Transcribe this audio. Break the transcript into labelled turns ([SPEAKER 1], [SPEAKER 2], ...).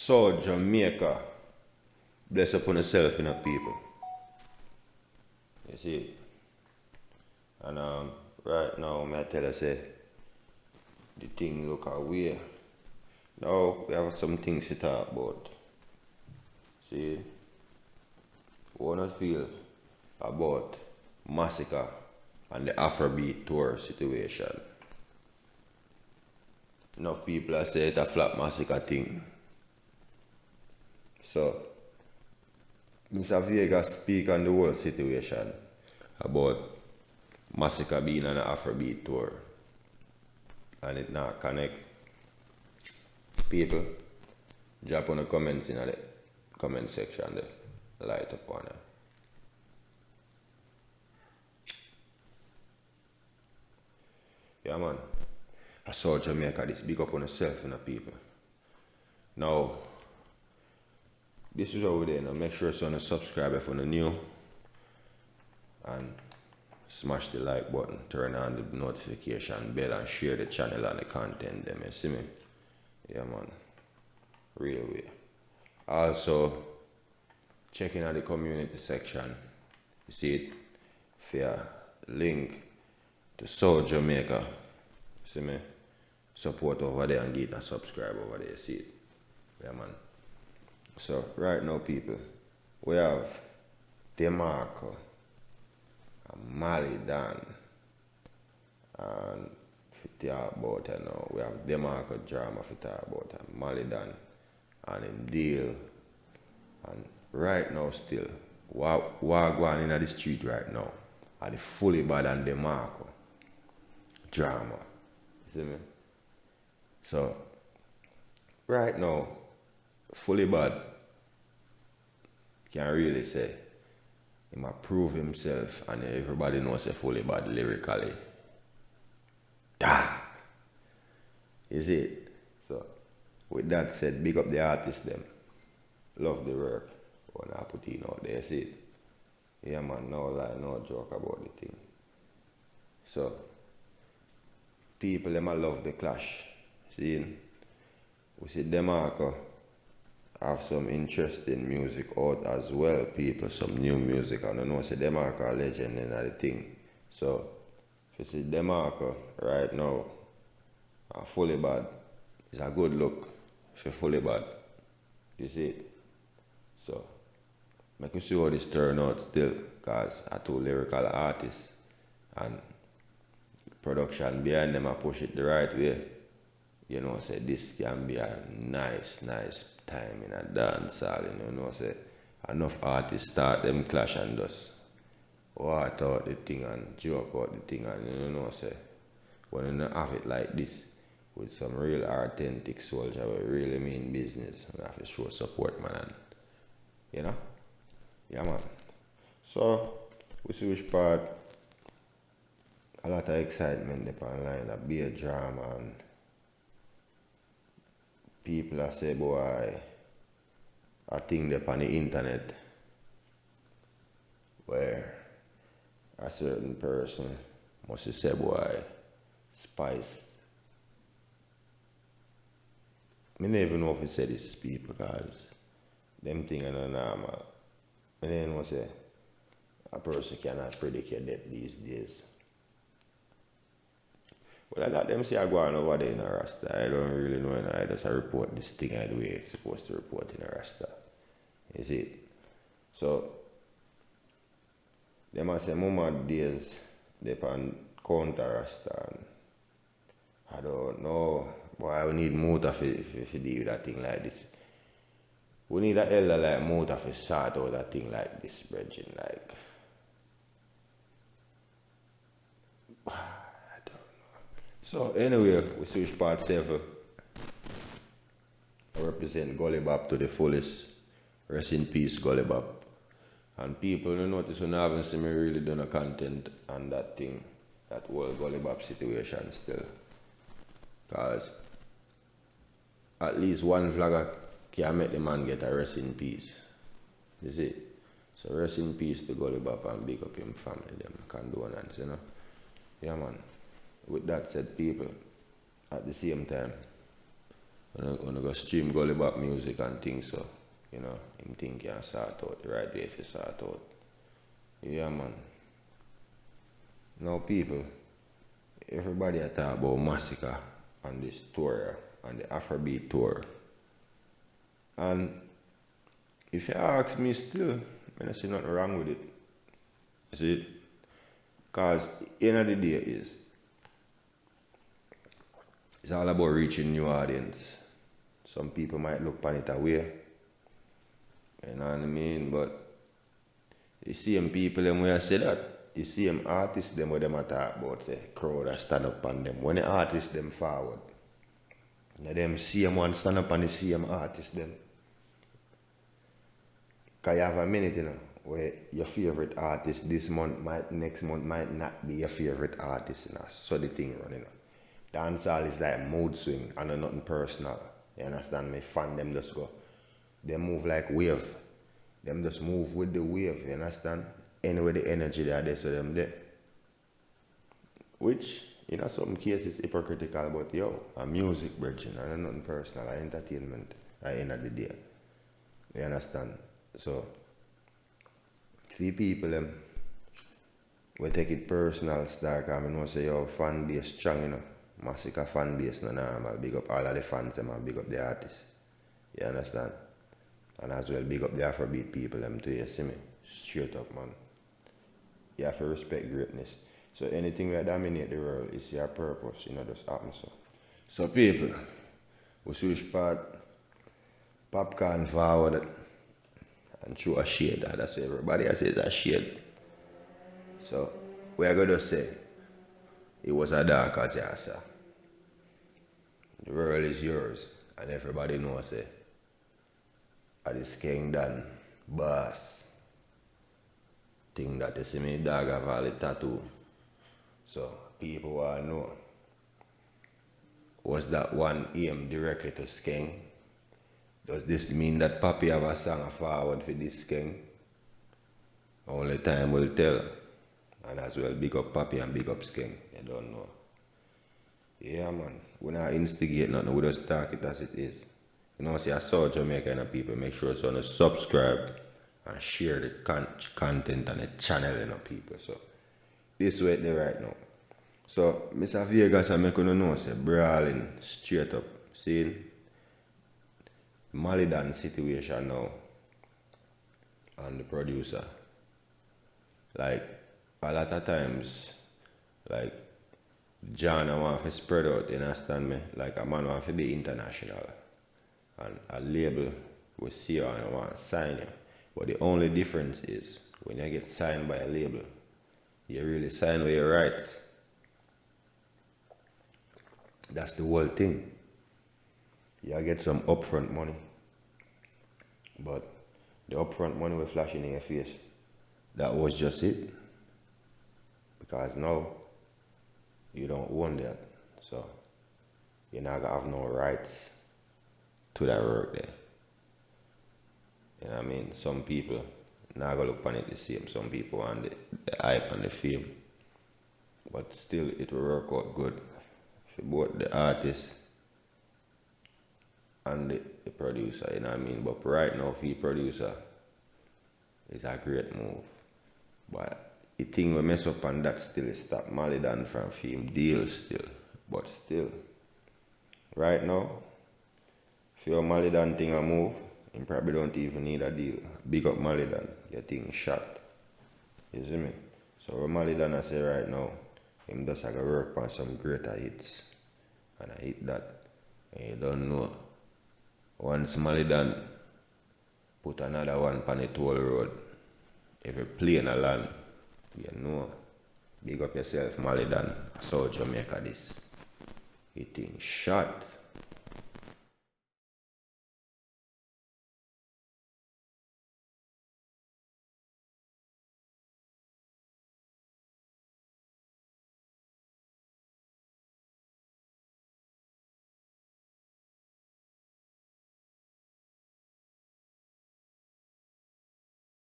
[SPEAKER 1] So Jamaica, bless upon yourself in a people. You see? And right now, I tell you, say, the thing look away. Now we have some things to talk about. See? We wanna feel about Masicka and the AfroBeat tour situation. Enough people are saying it's a flat Masicka thing. So, Mr. Vega speak on the whole situation about Masicka being on an AfroBeat tour and it not connect. People, drop on the comments in the comment section there. Light upon it. Yeah man, I saw Jamaica this big up on yourself and the people. Now, this is what we're doing. Now make sure to subscribe if you're new and smash the like button, turn on the notification bell and share the channel and the content them, you see me? Yeah man, real way. Also, check in at the community section. You see it? For link to South Jamaica. See me? Support over there and get a subscribe over there. See it? Yeah man. So right now people, we have Demarco and Malie Dan. And for talk about it now, we have Demarco drama for talk about it, Malie Dan and him deal. And right now still, what going in the street right now are the FULLYBAD and Demarco drama. You see me? So right now, FULLYBAD can really say he might prove himself and everybody knows FULLYBAD lyrically. Dark. Is it? So with that said, big up the artists them. Love the work. When I put in out there, see it? Yeah man, no lie, no joke about the thing. So people them love the clash. See? We see Demarco have some interesting music out as well, people, some new music. And I know say Demarco a legend in the thing. So if you see Demarco right now, FULLYBAD is a good look for FULLYBAD. You see it? So make you see how this turn out still, because I two lyrical artists and production behind them I push it the right way. You know, say this can be a nice time in a dancehall, you know, say enough artists start them clash and just what out the thing and joke out the thing and you know, say when you don't have it like this with some real authentic soldier who really mean business, you have to show support, man, and, you know? Yeah man. So we see which part a lot of excitement up online, a be a drama and people are say boy a thing up on the internet where a certain person must say boy spice. I don't even know if he said this people because them things are not normal. I don't know say a person cannot predict your death these days. Well, I got them say I go on over there in a Rasta. I don't really know, and I just report this thing I do way it's supposed to report in a Rasta. You see it? So, they must say, Mama days, they can counter Rasta. And I don't know. Boy, we need motor to deal with that thing like this. We need a elder like motor to sort out that thing like this, brethren, like. So anyway, we switch part 7. I represent Gully Bop to the fullest. Rest in peace, Gully Bop. And people you notice when I haven't seen me really done a content on that thing, that whole Gully Bop situation still. Cause at least one vlogger can make the man get a rest in peace. You see? So rest in peace to Gully Bop and big up him family, them condolence, you know? Yeah man. With that said, people, at the same time, When I go stream gully back music and things so, you know, him think he can sort out the right way if you sort out. Yeah man. Now people, everybody a talk about Masicka on this tour, on the Afrobeat tour. And if you ask me still, I don't see nothing wrong with it. You see it? Because end of the day is, it's all about reaching new audience. Some people might look upon it away. You know what I mean? But the same people them where I say that, the same artists them where them a talk about say crowd a stand up on them. When the artists them forward, now them same one stand up on the same artist them. Cause you have a minute, you know, where your favorite artist this month next month might not be your favorite artist, you know. So the thing running. You know. Dancehall is like mood swing and nothing personal. You understand me? Fan them just go. They move like wave. Them just move with the wave, you understand? Anyway the energy that they so them there. Which, in some cases hypocritical, but yo, a music bridging and nothing personal, a entertainment at the end of the day. You understand? So few people them will take it personal start because I know say yo fan base strong, you know. Masicka fan base no normal. Big up all of the fans them and big up the artists. You understand? And as well big up the Afrobeat people them too, you see me? Straight up man. You have to respect greatness. So anything that dominate the world is your purpose, you know, just happen so. So people, we switch part popcorn forward and throw a shade. That's what everybody says a shade. So we are gonna say it was a dark as you say. The world is yours and everybody knows it. At this kingdom boss thing that you see me dog have all the tattoo. So people want to know, was that one aimed directly to Skeng? Does this mean that Papi have a song forward for this Skeng? Only time will tell. And as well big up Papi and big up Skeng. You don't know. Yeah man, we not instigate nothing, we just talk it as it is. You know, see I saw Jamaican people, make sure so you subscribe and share the content on the channel, you know, people. So this way there right now. So Mr. Vegas I make you know say brawling straight up. See Malie situation now and the producer. Like a lot of times like John I want to spread out, you understand me? Like a man want to be international. And a label will see you and want to sign you. But the only difference is when you get signed by a label, you really sign with your rights. That's the whole thing. You get some upfront money. But the upfront money will flash in your face. That was just it. Because now you don't own that. So you're not gonna have no rights to that work there. You know what I mean? Some people not gonna look upon it the same. Some people want the hype and the fame. But still it will work out good for both the artist and the producer, you know what I mean? But right now for the producer, it's a great move. But the thing we mess up on that still is stop Malie from film deal still. But still, right now, if your Malie thing a move, you probably don't even need a deal. Big up Malie your thing shot. You see me? So what Malie I say right now, him just like a work on some greater hits. And I hit that. And you don't know. Once Malie put another one on the toll road, every plane a land, you know. Big up yourself, Malie South Jamaica this. It thing shot.